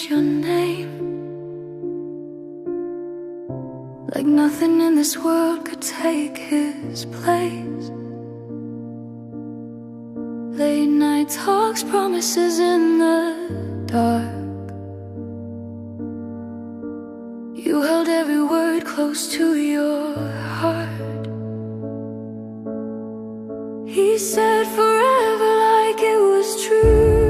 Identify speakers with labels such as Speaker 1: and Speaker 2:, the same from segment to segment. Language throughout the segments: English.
Speaker 1: your name, like nothing in this world could take his place. Late night talks, promises in the dark. You held every word close to your heart. He said forever like it was true.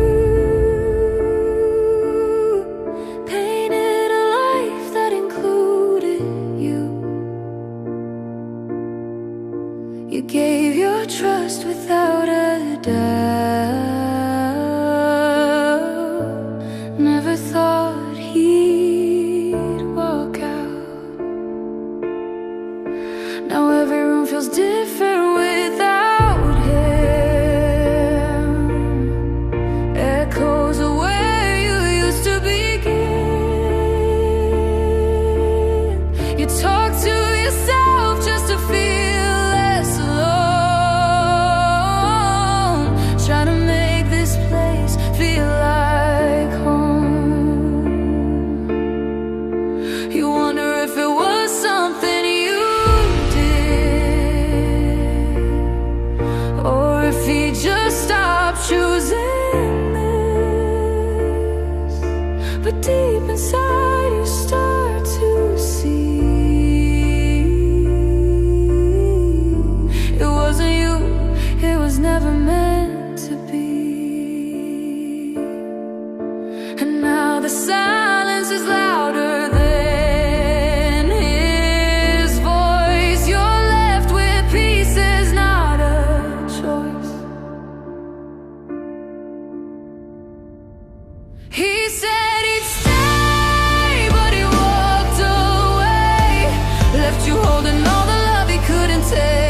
Speaker 1: Painted a life that included you. You gave your trust without a doubt. Never thought he'd walk out. Now every room feels different without him. Echoes of where you used to begin. You talk to yourself just to feel less alone. Try to make this place feel like home. You wonder if it was something you did, or if he just stopped choosing this. But deep inside you start to see it wasn't you, it was never meant to be. And now the silence is louder than his voice. You're left with pieces, not a choice. He said he'd stay, but he walked away. Left you holding all the love he couldn't take.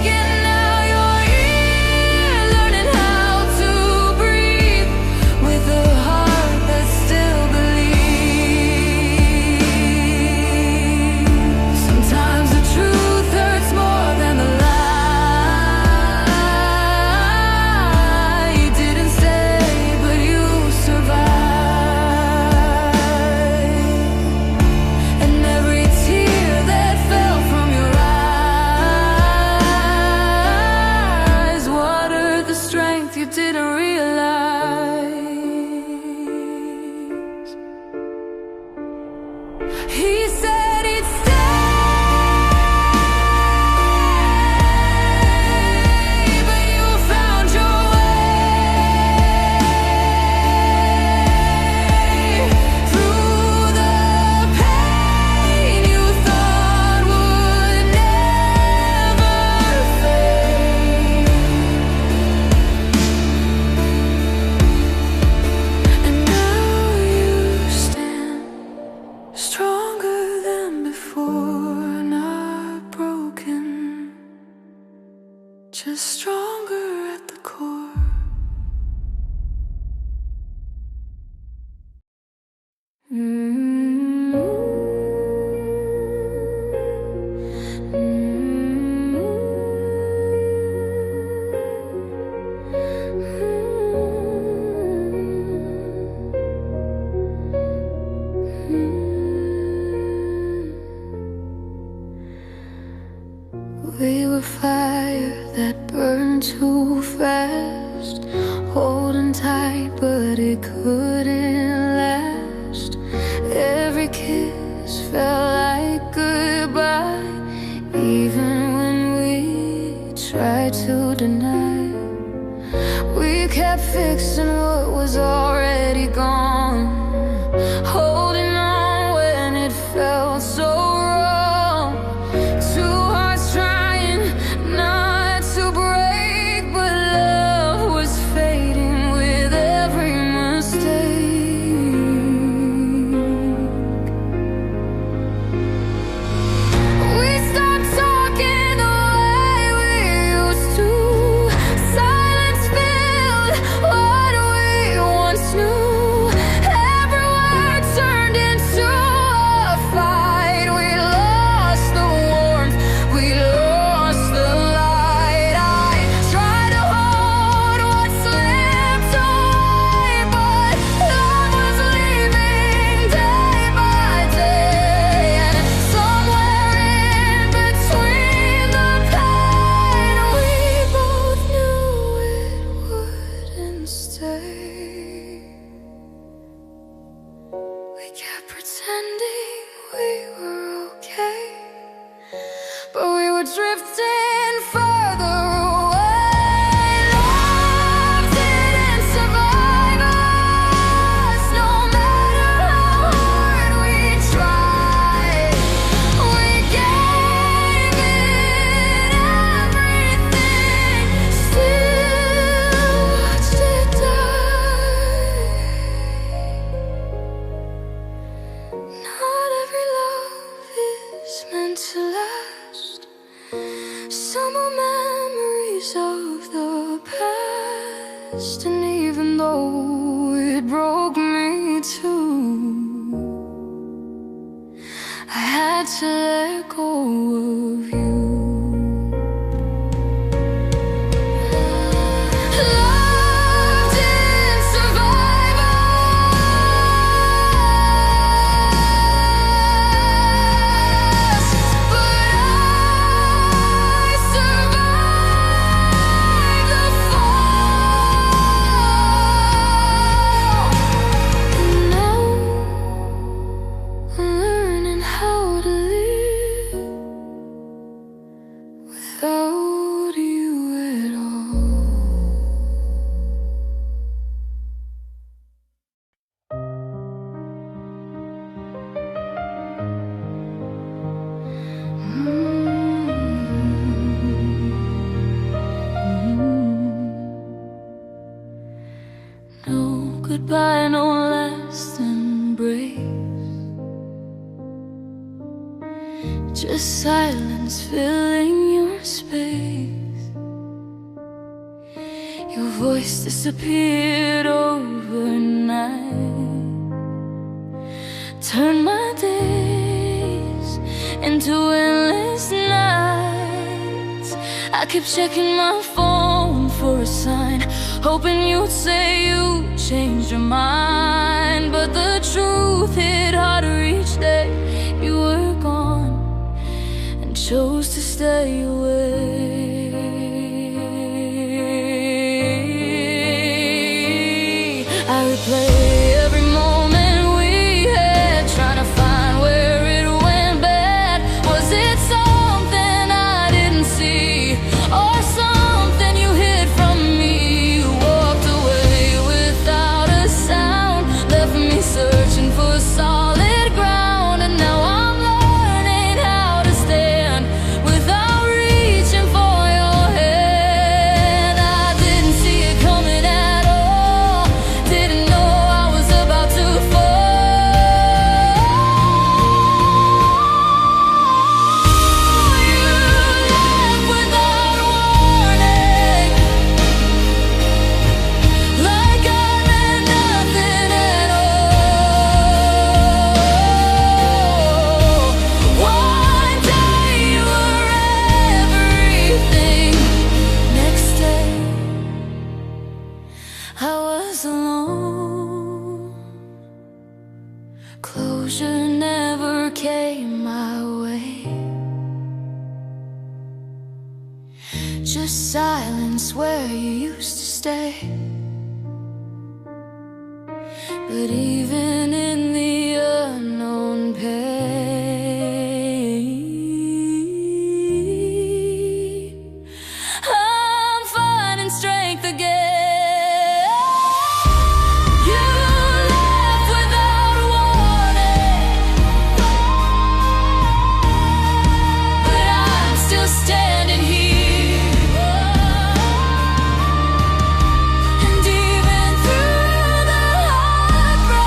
Speaker 1: And now you're here, learning how to breathe with a heart that still believes. Sometimes the truth hurts more than the lie. You didn't stay, but you survived. And every tear that fell from your eyes watered the strength you didn't realize. He said he'd stay, but you found your way through the pain you thought would never fade. And now you stand stronger than before, not broken, just stronger at the core. We were fire that burned too fast, holding tight, but it couldn't last. Every kiss felt like goodbye, even when we tried to deny. We kept fixing what was already gone, holding on when it felt so wrong. Two hearts trying not to break, but love was fading with every mistake. We stopped talking the way we used to. Silence filled what we once knew. say. We kept pretending we were okay, but we were drifting further away. Love didn't survive us, no matter how hard we tried. We gave it everything, still watched it die. Not every love is meant to last. Some are memories of the past, and even though it broke me too, I had to let go of you. Love didn't survive us, but I survived the fall. And now I'm learning how to live without you at all. No goodbye, no last embrace, just silence filling your space. Your voice disappeared overnight, turned my days into endless nights. I kept checking my phone for a sign, hoping you'd say you changed your mind. But the truth hit harder each day. You were gone and chose to stay away. I replay every moment we had, trying to find where it went bad. Was it something I didn't see, or something you hid from me? You walked away without a sound, left me searching for solid ground. And now I'm learning how to stand without reaching for your hand. I didn't see it coming at all, didn't know I was about to fall. You left without warning, like I meant nothing at all. One day you were everything, next day I was alone. Closure never came my way, just silence where you used to stay. But even in the unknown pain, I'm finding strength again. You left without warning, but I'm still standing here. And even through the heartbreak,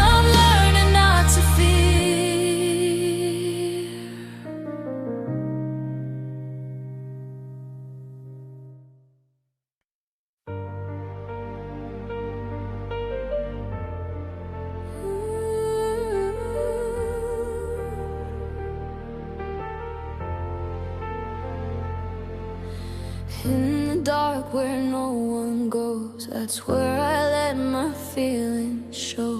Speaker 1: I'm learning not to fear. In the dark where no one goes, that's where I let my feelings show.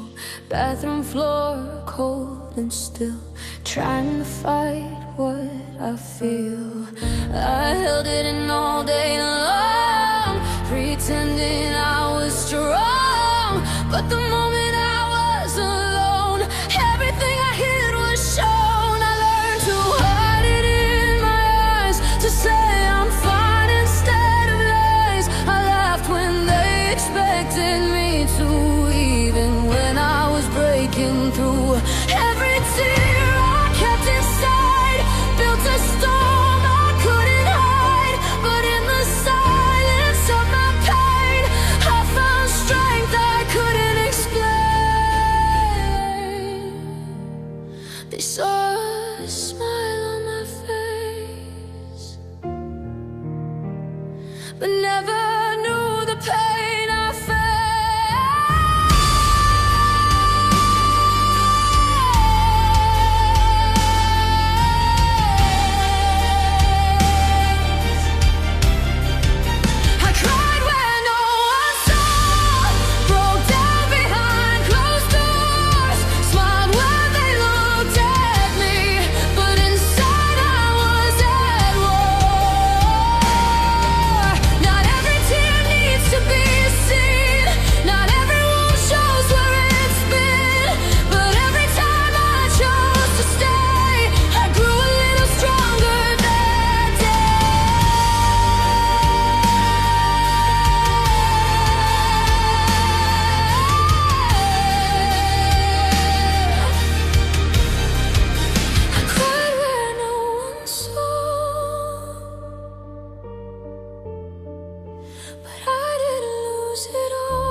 Speaker 1: Bathroom floor cold and still, trying to fight what I feel. I held it in all day long, pretending I was strong. But the moment I was alone, everything I hid was shown. I learned to hide it in my eyes, to say I'm fine instead of lies. I laughed when they expected me to, even when I was breaking through. Every tear I kept inside built a storm I couldn't hide. But in the silence of my pain, I found strength I couldn't explain. They saw a smile on my face, but never knew the pain I felt. I cried when no one saw, broke down behind closed doors, smiled when they looked at me, but inside I was at war. Not every tear needs to be seen, not every wound shows where it's been, but every time I chose to stay, I grew a little stronger that day. I cried where no one saw, but I didn't lose it all.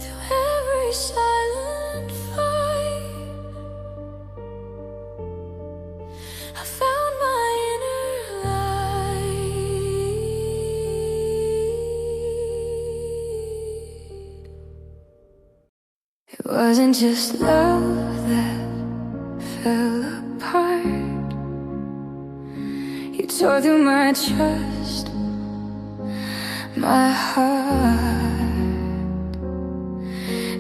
Speaker 1: Through every silent fight, I found my inner light. It wasn't just love that fell apart. You tore through my trust, my heart.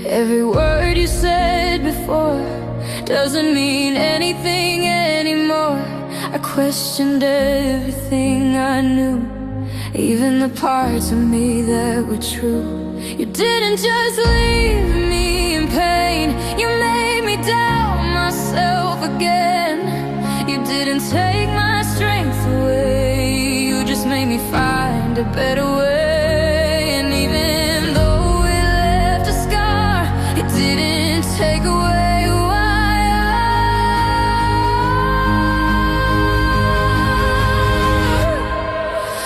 Speaker 1: Every word you said before doesn't mean anything anymore. I questioned everything I knew, even the parts of me that were true. You didn't just leave me in pain, you made me doubt myself again. You didn't take my strength away, you just made me find a better way. And even though it left a scar, it didn't take away who I am.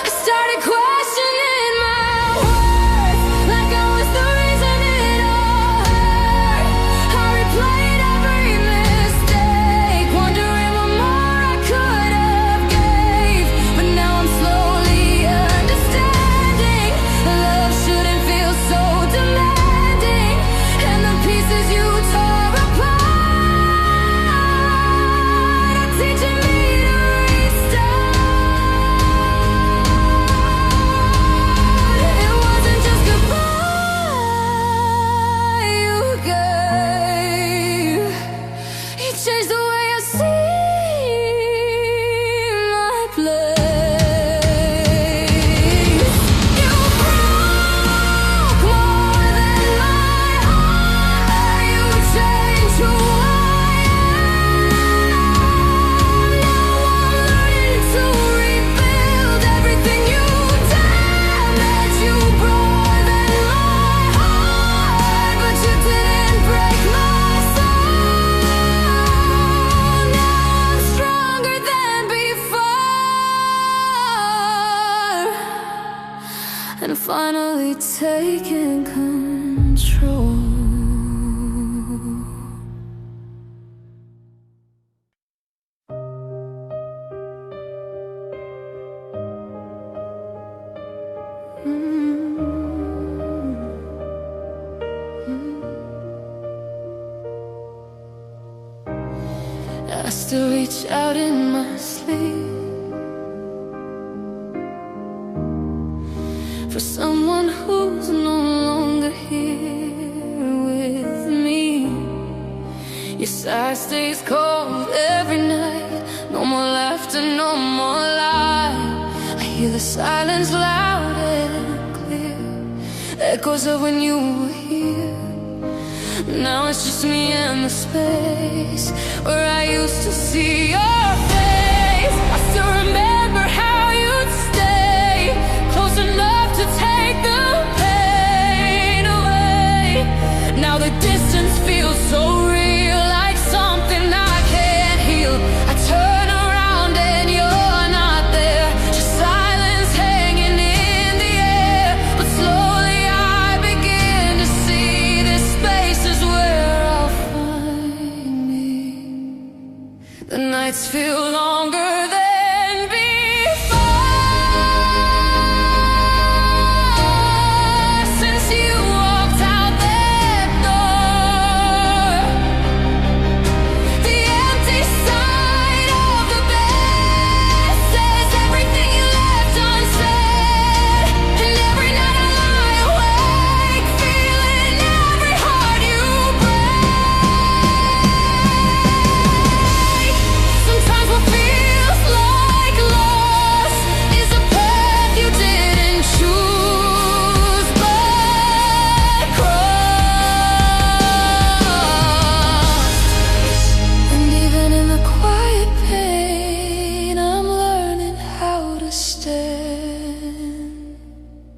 Speaker 1: I started questioning my worth, like I was the reason it all hurt. I replayed every mistake, wondering what more I could have gave. But now I'm slowly understanding, love shouldn't feel so demanding. And the pieces you tore apart are teaching me to restart. It wasn't just goodbye you gave, you changed the way I see my place. You broke more than my heart, you changed who I am. Now I'm learning to rebuild everything you damaged. You broke than my heart, but you didn't break my soul. Now I'm stronger than before, and finally taking control. I still reach out in my sleep for someone who's no longer here with me. You Your side stays cold every night. No more laughter, no more lie. I hear the silence loud and clear, echoes of when you were here. Now it's just me and the space where I used to see your face. I still remember how you'd stay close enough to take the pain away. Now the distance feels so real, like something I can't heal. I turn around and you're not there, just silence hanging in the air. But slowly I begin to see this space is where I'll find me. The nights feel longer than before since you walked out that door. The empty side of the bed says everything you left unsaid. And every night I lie awake, feeling every heart you break. Sometimes what feels like loss is a path you didn't choose but crossed. And even in the quiet pain, I'm learning how to stand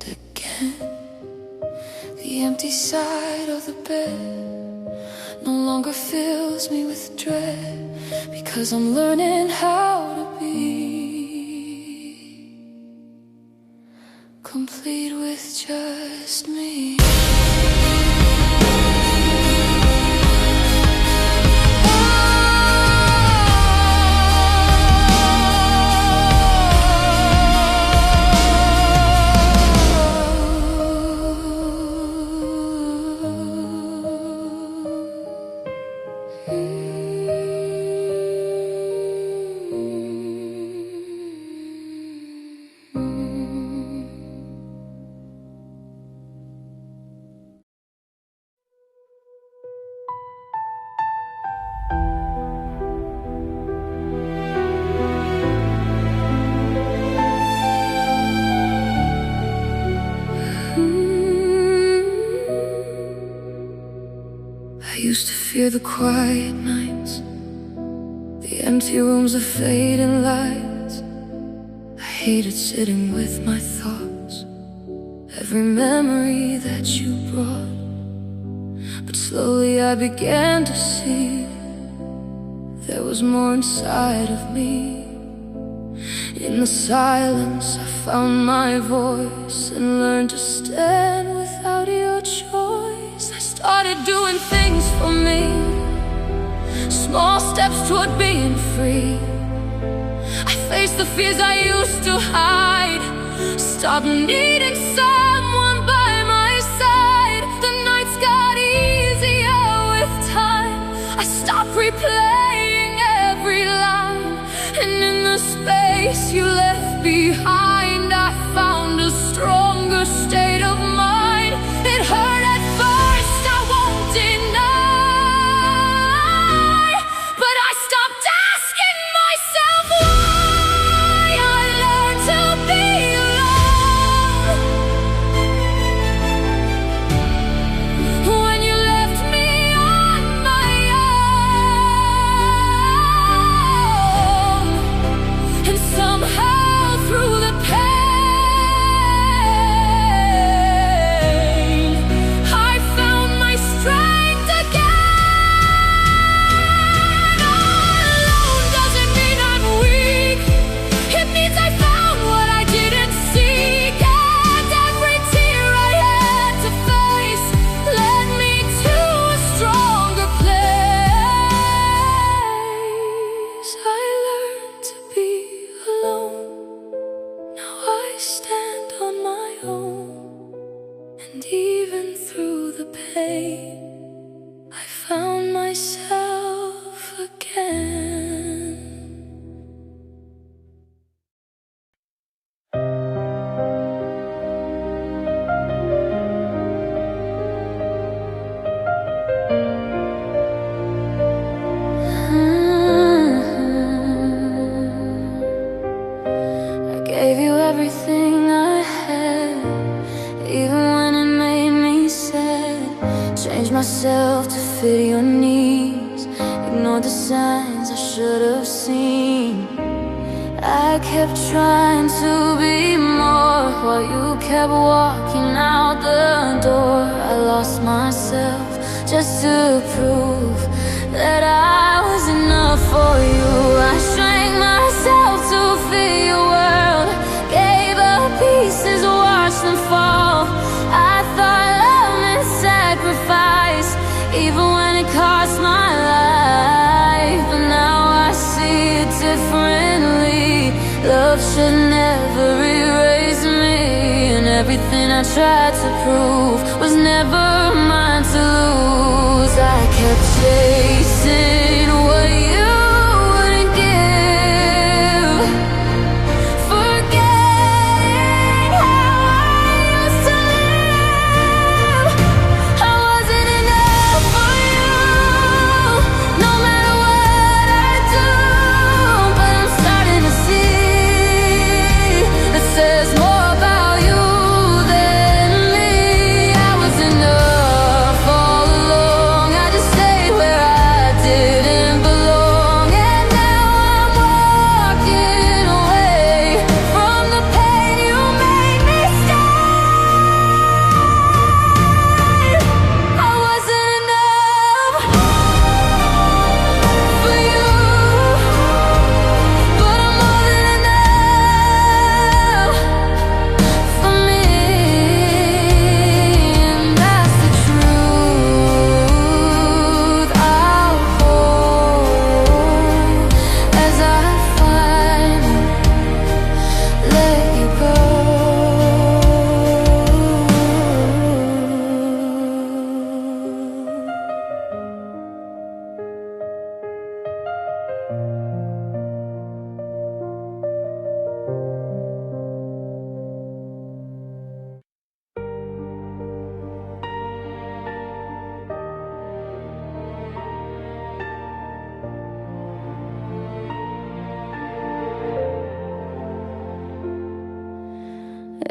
Speaker 1: again. The empty side of the bed no longer fills me with dread, because I'm learning how to be complete with just me. I used to fear the quiet nights, the empty rooms, the fading lights. I hated sitting with my thoughts, every memory that you brought. But slowly I began to see there was more inside of me. In the silence I found my voice and learned to stand without your choice. I started doing things for me, small steps toward being free. I faced the fears I used to hide, stopped needing someone by my side. The nights got easier with time, I stopped replaying every line. And in the space you left behind, I found a stronger state of mind. It hurt at first, I won't deny, but I stopped asking myself why. I learned to be alone when you left me on my own. gave you everything I had, even when it made me sad. Changed myself to fit your needs, ignored the signs I should have seen. I kept trying to be more while you kept walking out the door. I lost myself just to prove that I was enough for you. I shrank myself to fit your world, gave up pieces, watched them fall. I thought love meant sacrifice, even when it cost my life. But now I see it differently. Love should never erase me, and everything I tried to prove was never mine to lose. I kept chasing what you wouldn't give, forgetting how I used to live. I wasn't enough for you, no matter what I do. But I'm starting to see it says more about you than me. I was enough all along. I just stayed where I didn't belong, and now I'm walking away from the pain you made me stay. I wasn't enough for you, but I'm more than enough for me, and that's the truth I'll hold as I finally let you go.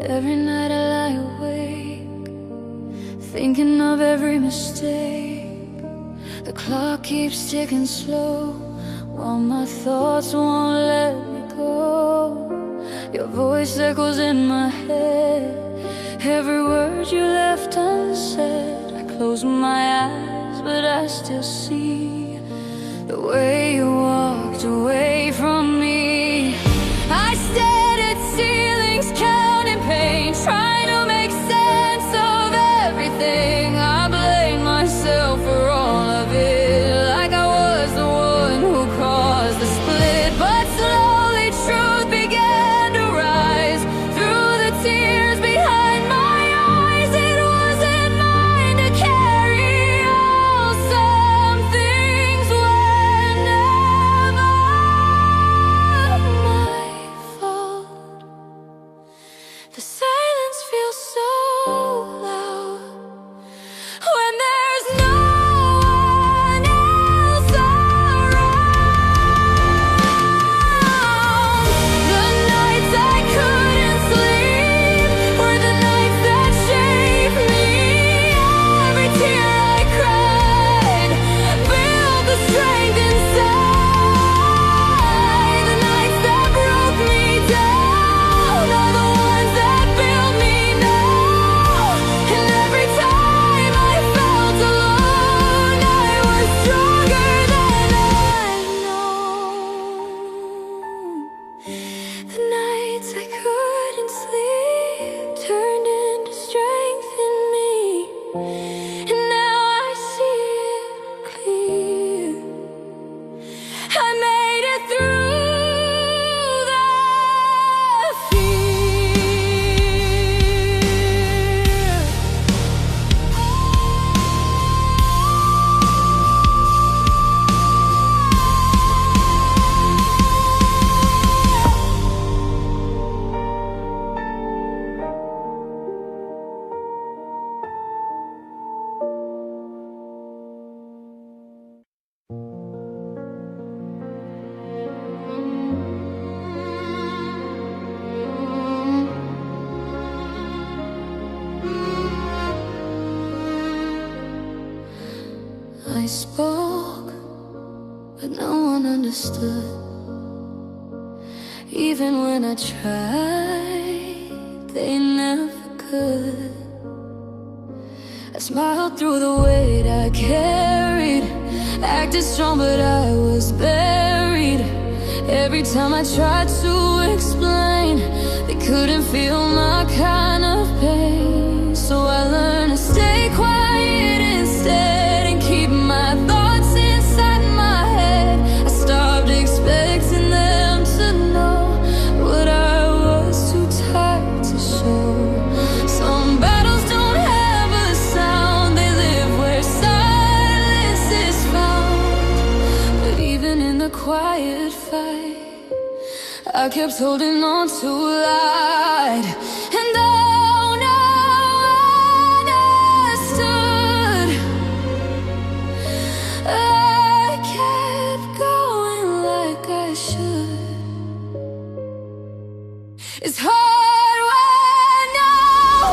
Speaker 1: Every night I lie awake, thinking of every mistake. The clock keeps ticking slow, while my thoughts won't let me go. Your voice echoes in my head, every word you left unsaid. I close my eyes, but I still see the way you walked away from me. I stared at ceilings, counting pain, trying to make sense of everything. I blame myself for all of it, like I was the one who caused the split. But slowly truth began to rise through the tears behind my eyes. It wasn't mine to carry all. Some things were never spoke, but no one understood. Even when I tried, they never could. I smiled through the weight I carried, acted strong but I was buried. Every time I tried to explain, they couldn't feel my kind of pain. So I learned to stay quiet instead and keep my thoughts inside my head. I stopped expecting them to know what I was too tired to show. Some battles don't have a sound, they live where silence is found. But even in the quiet fight, I kept holding on to light. And oh, now I understood. I kept going like I should. It's hard when no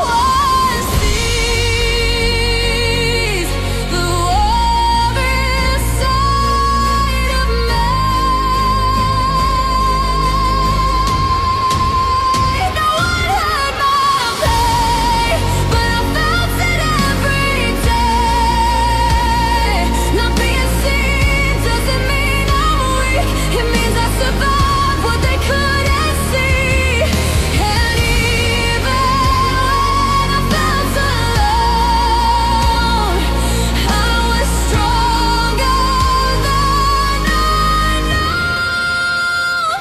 Speaker 1: one sees the war inside of me. No one heard my pain, but I felt it every day. Not being seen doesn't mean I'm weak. It means I survived what they couldn't see. And even when I felt alone, I was stronger than I know.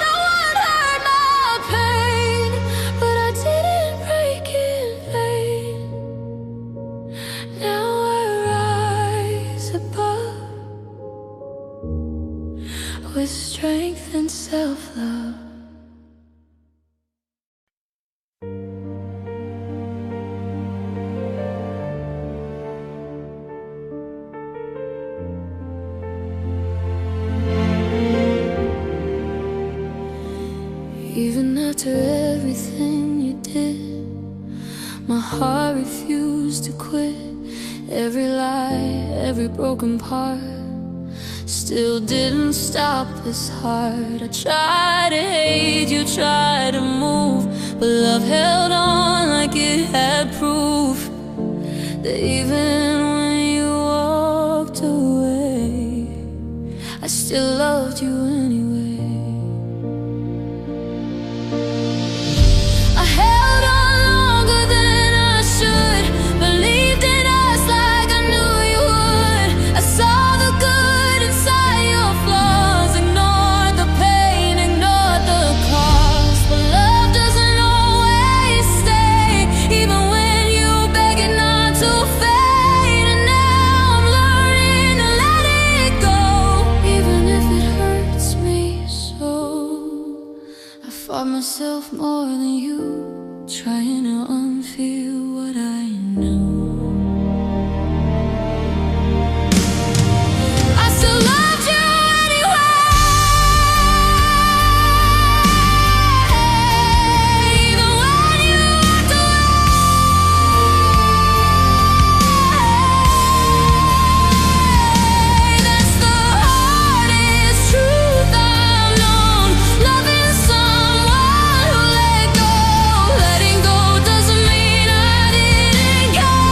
Speaker 1: No one heard my pain, but I didn't break in vain. Now I rise above with strength and self-love. Even after everything you did, my heart refused to quit. Every lie, every broken part still didn't stop this heart. I tried to hate you, tried to move, but love held on like it had proof that even when you walked away, I still loved you anyway. I held on longer than I should, believed in us like I knew you would. I saw the good inside your flaws, ignored the pain, ignored the cost. But love doesn't always stay, even when you beg it not to fade. And now I'm learning to let it go, even if it hurts me so. I fought myself more than you, trying to unfeel what I know. I still loved you anyway, even when you walked away. That's the hardest truth I've known. Loving someone who let go. Letting go doesn't mean I didn't care.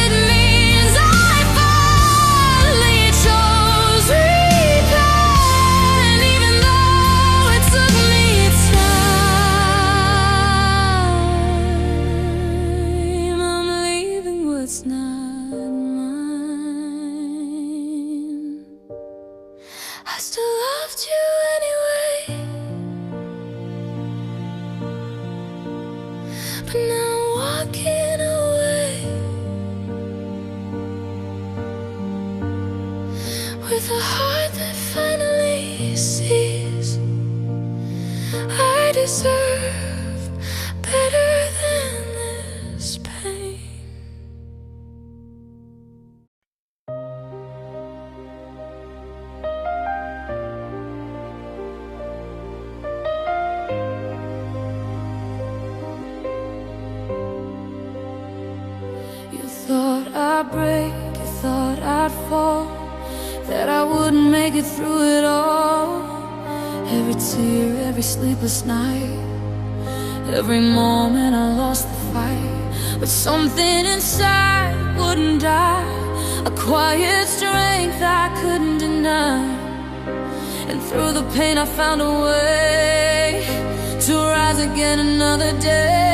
Speaker 1: It means I finally chose repair. And even though it took me time, I'm leaving what's not mine. I still loved you anyway, but now I'm walking away with a heart that finally sees I deserve better than this pain. through it all. Every tear, every sleepless night, every moment I lost the fight. But something inside wouldn't die, a quiet strength I couldn't deny. And through the pain I found a way to rise again another day.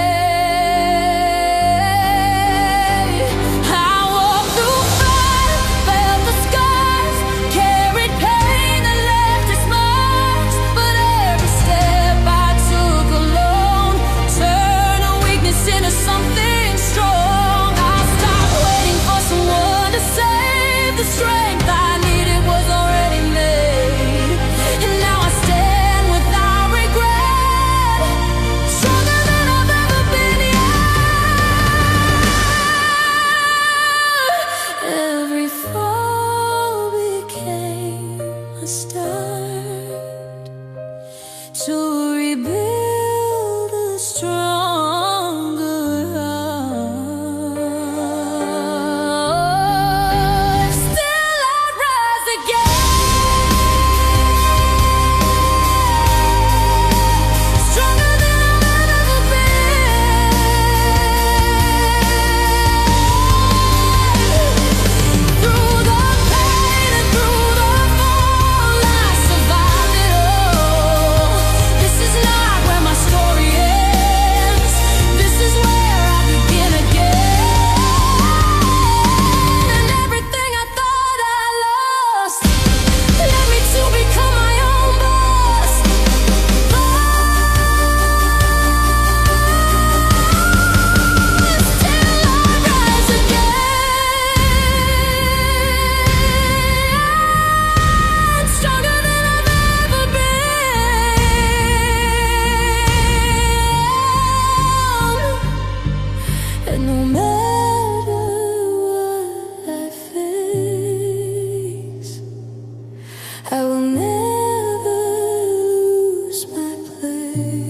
Speaker 1: I will never lose my place.